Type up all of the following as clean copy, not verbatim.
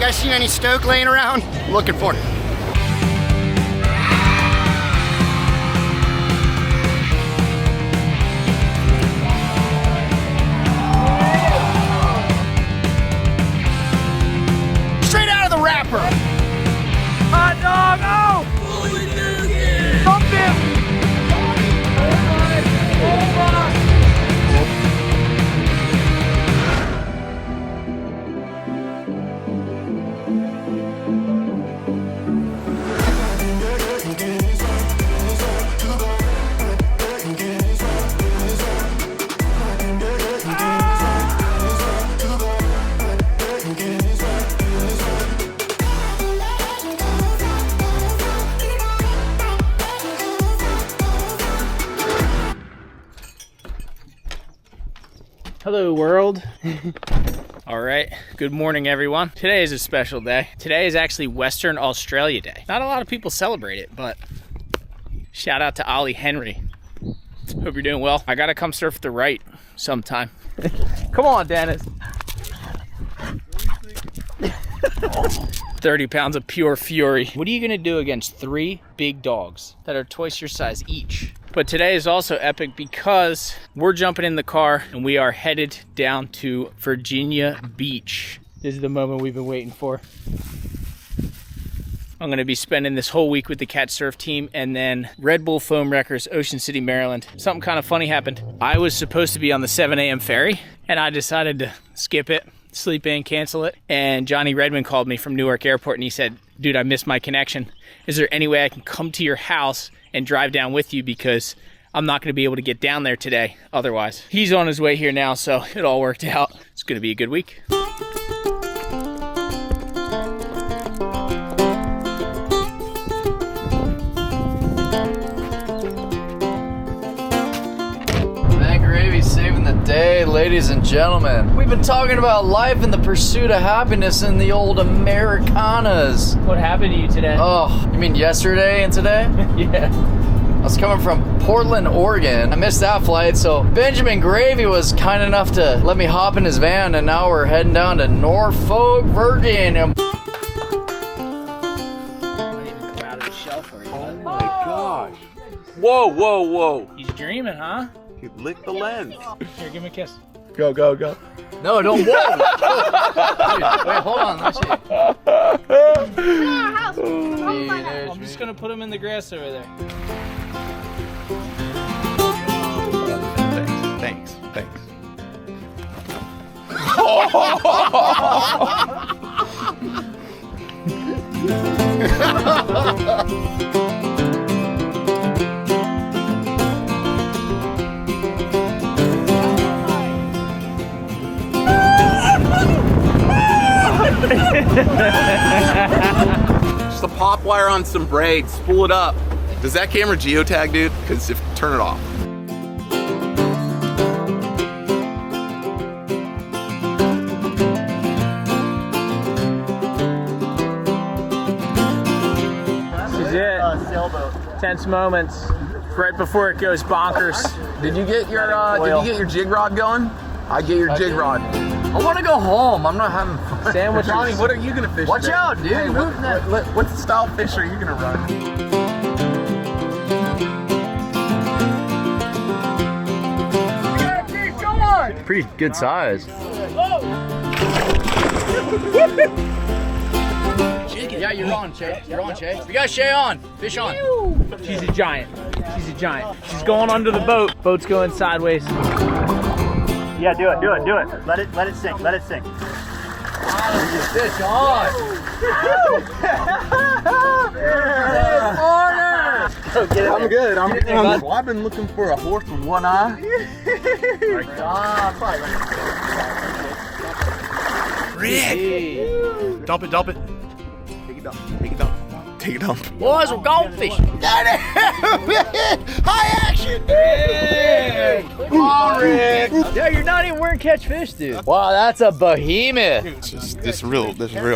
guys seen any stoke laying around? I'm looking for it. Straight out of the wrapper. Hot dog, oh! Holy doogie! Pump him! Hello world. All right, good morning everyone. Today is a special day. Today is actually Western Australia Day. Not a lot of people celebrate it, but shout out to Ollie Henry. Hope you're doing well. I gotta come surf the right sometime. Come on, Dennis. 30 pounds of pure fury. What are you gonna do against 3 big dogs that are twice your size each? But today is also epic because we're jumping in the car and we are headed down to Virginia Beach. This is the moment we've been waiting for. I'm gonna be spending this whole week with the Cat Surf team and then Red Bull Foam Wreckers, Ocean City, Maryland. Something kind of funny happened. I was supposed to be on the 7 a.m. ferry and I decided to skip it, sleep in, cancel it. And Johnny Redmond called me from Newark Airport and he said, dude, I missed my connection. Is there any way I can come to your house and drive down with you, because I'm not gonna be able to get down there today otherwise. He's on his way here now, so it all worked out. It's gonna be a good week. Man Gravy saving the day, ladies and gentlemen. We've been talking about life and the pursuit of happiness in the old Americanas. What happened to you today? Oh, you mean yesterday and today? Yeah. I was coming from Portland, Oregon. I missed that flight, so Benjamin Gravy was kind enough to let me hop in his van, and now we're heading down to Norfolk, Virginia. Oh my gosh. Whoa, whoa, whoa. He's dreaming, huh? You licked the lens. Here, give me a kiss. Go, go, go. No, don't. Whoa. Dude, wait, hold on. Let's see. I'm just gonna put him in the grass over there. Thanks. Just a pop wire on some braids, spool it up. Does that camera geotag, dude? Because if turn it off. This is it. Sailboat. Tense moments right before it goes bonkers. Did you get your jig rod going? I get your jig rod. I want to go home. I'm not having fun. Sandwiches. Johnny, what are you gonna fish Watch today? out, dude. Hey, what style fish are you gonna run? Pretty good size. Yeah, you're on, Shay. You're on, Shay. We got Shay on. Fish on. She's a giant. She's a giant. She's going under the boat. Boat's going sideways. Yeah, do it. Let it sink. Fish on. I'm good. Well, I've been looking for a horse with one eye. Rick! Dump it. Take it up. Boys, we're going fishing. High action. Come on, Rick. Yeah, you're not even wearing catch fish, dude. Wow, that's a behemoth. This is real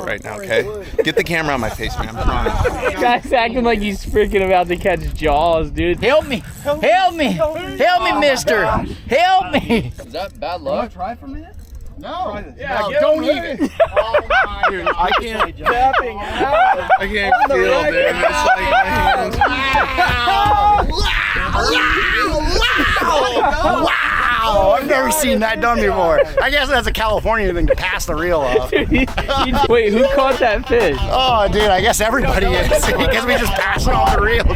right now, okay? Get the camera on my face, man. I'm trying. Guy's acting like he's freaking about to catch jaws, dude. Help me, mister. Help me. Is that bad luck? Try for a minute. No. Yeah, No, get don't him, even. Ray. Oh my Dude, I can't. Tapping out. I can't feel, dude. It's like my hands. Wow! I've never seen that done before. I guess that's a California thing to pass the reel off. Wait, who caught that fish? Oh, dude, I guess everybody is because we just pass it off the reel, dude.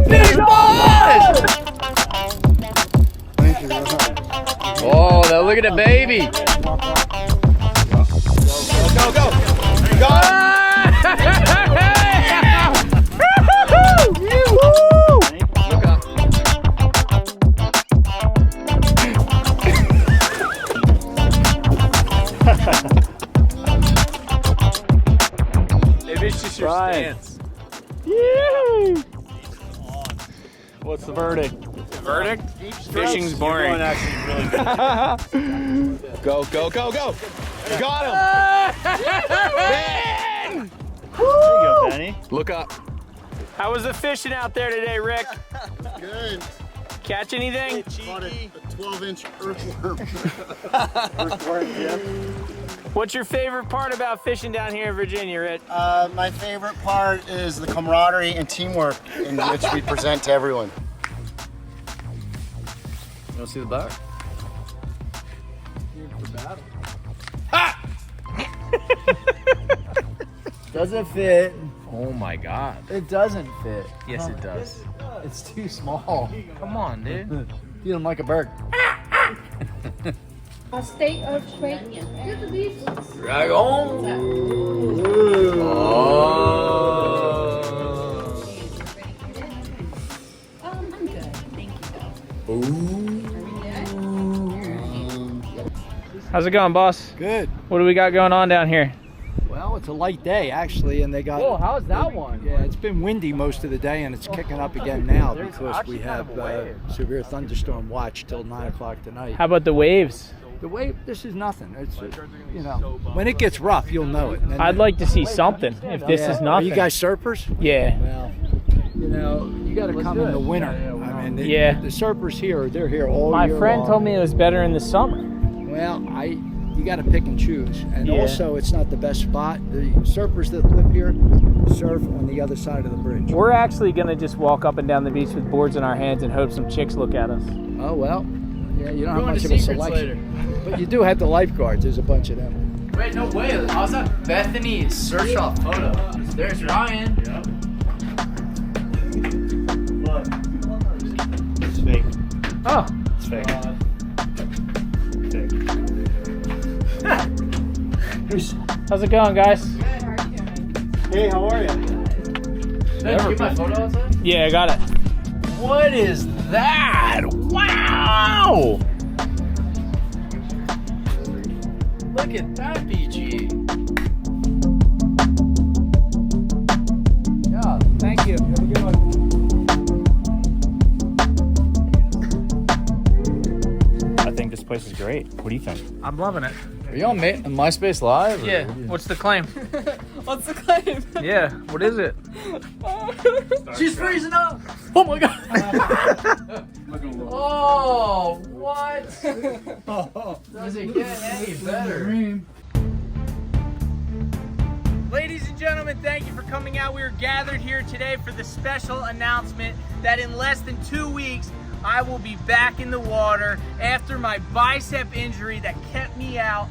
Big boss! Oh, now look at the baby. Go, go. Got Maybe it's just your stance. What's the verdict? Verdict? Fishing's boring. Go, go, go, go. Got him. There you go, Benny. Look up. How was the fishing out there today, Rick? Good. Catch anything? Caught a 12-inch earthworm. What's your favorite part about fishing down here in Virginia, Rick? My favorite part is the camaraderie and teamwork in which we present to everyone. You want to see the back? Doesn't fit. Oh my God. It doesn't fit. Yes, it does. It's too small. Come on, dude. Feed him like a bird. A state of trade. Look at these. Drag on. I'm good. Thank you, though. How's it going, boss? Good. What do we got going on down here? Well, it's a light day actually, and they got. Oh, how's that one? Yeah, it's been windy most of the day, and it's kicking up again now because we have severe thunderstorm watch till 9 o'clock tonight. How about the waves? The wave, this is nothing. It's you know, when it gets rough, you'll know it. And I'd like to see something if this is Are nothing. you guys surfers? Yeah. Well, you know, you got to come in the winter. I mean, Yeah. the surfers here, they're here all My year friend long. told me it was better in the summer. Well, you got to pick and choose, and Yeah. also it's not the best spot. The surfers that live here surf on the other side of the bridge. We're actually gonna just walk up and down the beach with boards in our hands and hope some chicks look at us. Oh well, yeah, you don't have much of a selection, but you do have the lifeguards. There's a bunch of them. Wait, no way. I was at Bethany's search off photo. There's Ryan. Look. It's fake. Oh, It's fake. Fake. how's it going, guys? Hey, how are you? Did you get my photo outside? Yeah, I got it. What is that? Wow! Look at that, BG. Yeah, thank you. Have a good one. I think this place is great. What do you think? I'm loving it. Are you on MySpace Live? Yeah. What's the claim? What's the claim? Yeah. What is it? She's freezing up! Oh my God! Oh, what? Does it get any better? Ladies and gentlemen, thank you for coming out. We are gathered here today for the special announcement that in less than 2 weeks, I will be back in the water after my bicep injury that kept me out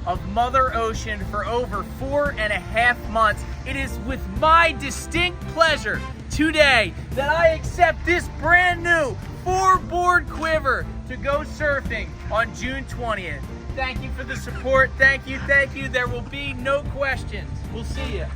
of Mother Ocean for over 4.5 months. It is with my distinct pleasure today that I accept this brand new 4-board quiver to go surfing on June 20th. Thank you for the support. Thank you, thank you. There will be no questions. We'll see you.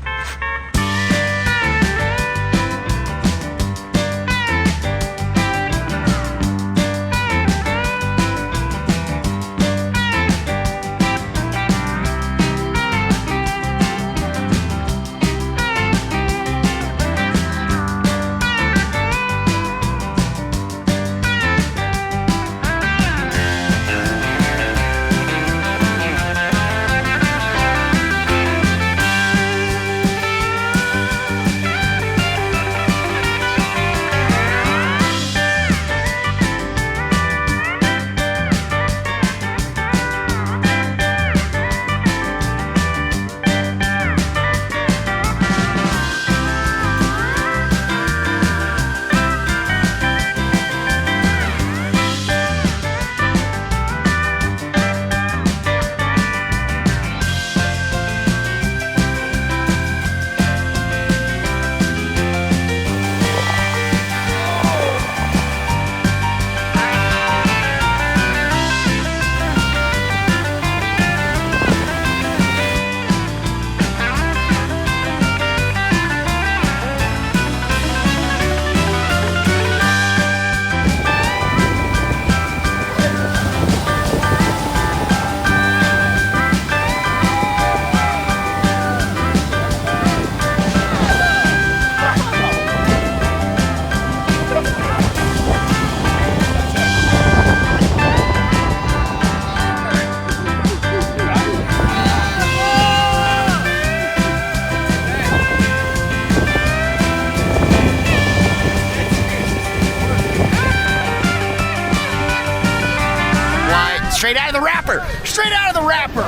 Straight out of the wrapper. Straight out of the wrapper.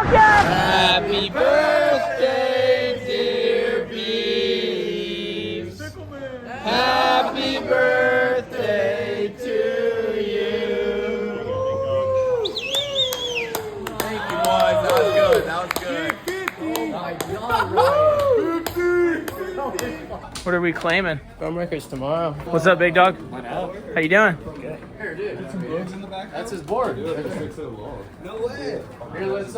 Happy birthday, dear Beeves. Happy birthday to you. Thank you, boys. That was good. That was good. Oh my God, Ryan. What are we claiming? Foam records tomorrow. What's up, big dog? How you doing? Here, dude. That's his board. No way. Here, let's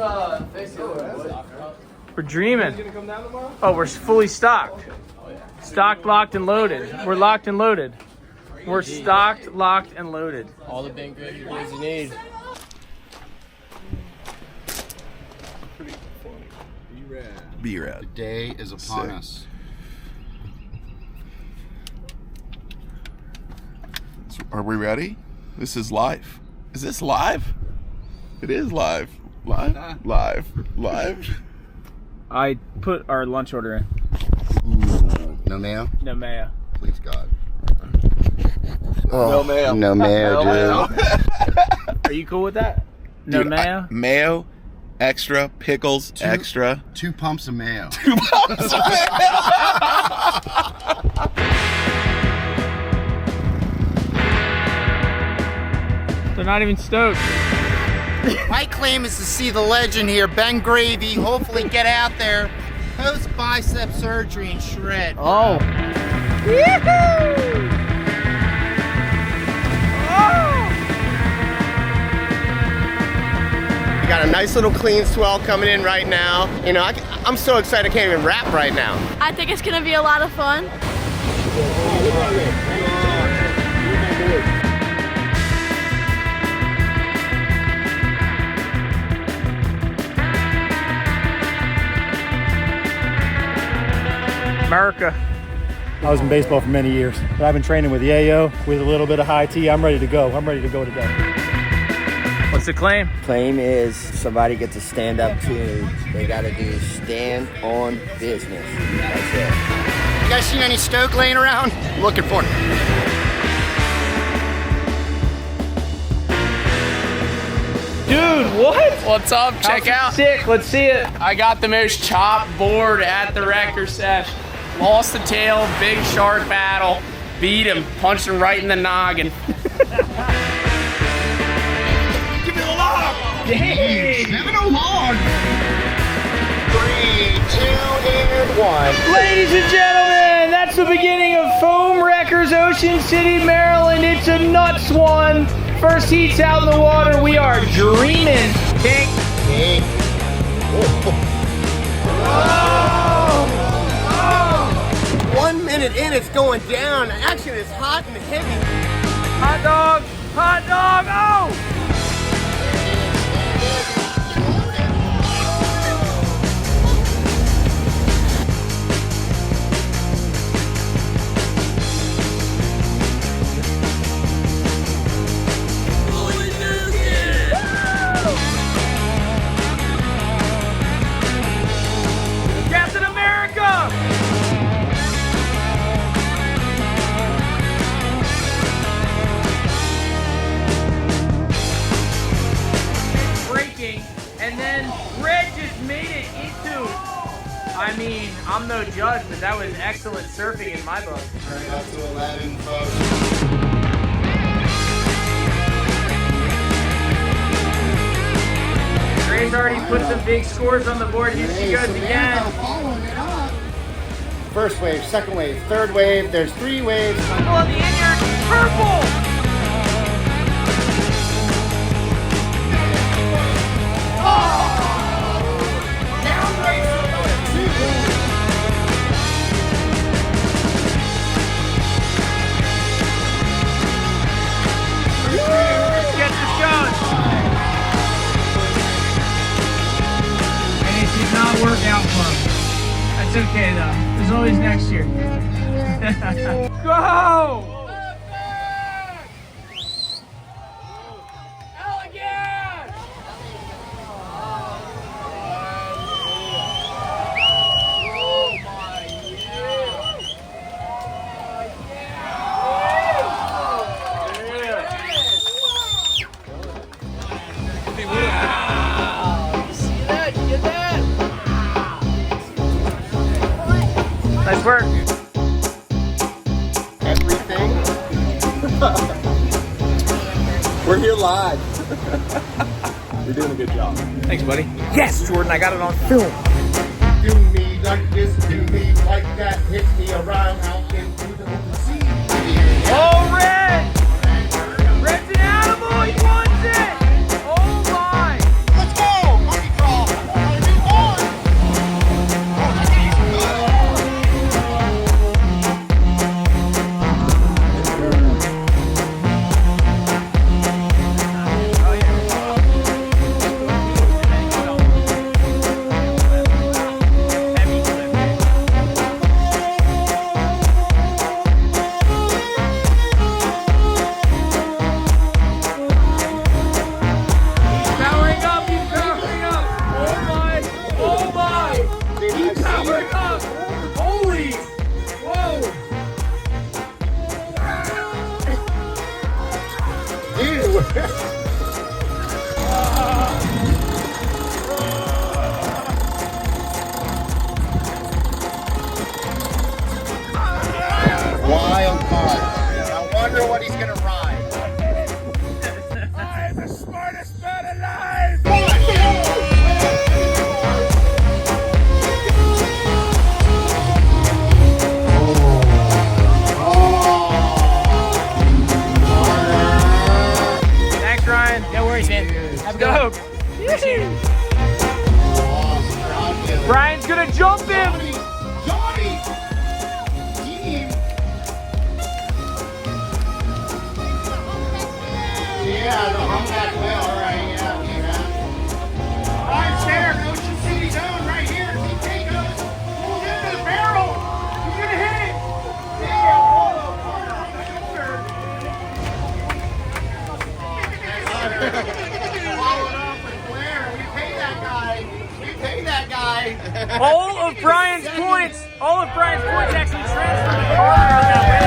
fix it. We're dreaming. Oh, we're fully stocked. Stocked, locked, and loaded. We're locked and loaded. We're stocked, locked, and loaded. All the big gravy boards you need. B-Rad. The day is upon us. Are we ready? This is live. Is this live? It is live. Live? Live. I put our lunch order in. Ooh, no mayo? No mayo. Please, God. No mayo. No mayo, dude. Are you cool with that? No Dude, mayo? Mayo, extra, pickles, extra. 2 pumps of mayo. They're not even stoked. My claim is to see the legend here, Ben Gravy, hopefully get out there, post bicep surgery and shred. Oh. We got a nice little clean swell coming in right now. You know, I'm so excited I can't even rap right now. I think it's gonna be a lot of fun. America. I was in baseball for many years, but I've been training with Yayo, with a little bit of high tea. I'm ready to go. I'm ready to go today. What's the claim? Claim is somebody gets a stand-up tune. They gotta do stand on business. That's it. You guys seen any stoke laying around? I'm looking for it. Dude, what? What's up? Check out. Sick, let's see it. I got the most chopped board at the record sesh. Lost the tail, big shark battle. Beat him, punched him right in the noggin. Give me the log! Dang. 7 log! 3, 2, and 1. Ladies and gentlemen, that's the beginning of Foam Wreckers, Ocean City, Maryland. It's a nuts one. First heat's out in the water. We are dreaming. King. King. Oh. 1 minute in, it's going down. Action is hot and heavy. Hot dog. Hot dog. Oh! Captain America! I mean, I'm no judge, but that was excellent surfing in my book. Right up to 11, folks. Ray's already put some big scores on the board. Here she goes again. First wave, second wave, third wave. There's 3 waves. Purple on the inyard. Purple! Let's get this going. And it did not work out for him. That's okay though. There's always next year. Go! Nice work. Everything. We're here live. You're doing a good job. Thanks, buddy. Yes, Jordan, I got it on film. Do me like this, do me like that. Hit me around out into the open sea. Oh, Red! Red's an animal, he wants it! Oh my! Let's go! Monkey crawl! Wild card. I wonder what he's gonna ride. I'm the smartest man alive! Thanks, Ryan. No worries, man. Have a good one. Brian's gonna jump him! Johnny! Team! Yeah, the humpback whale, right, yeah. Brian's there, Ocean City zone, right here. He goes, pulls into the barrel. He's gonna hit it. Yeah, corner on the shoulder. Followed up with Blair. We pay that guy. We pay that guy. All of Brian's points actually transferred to Carter on that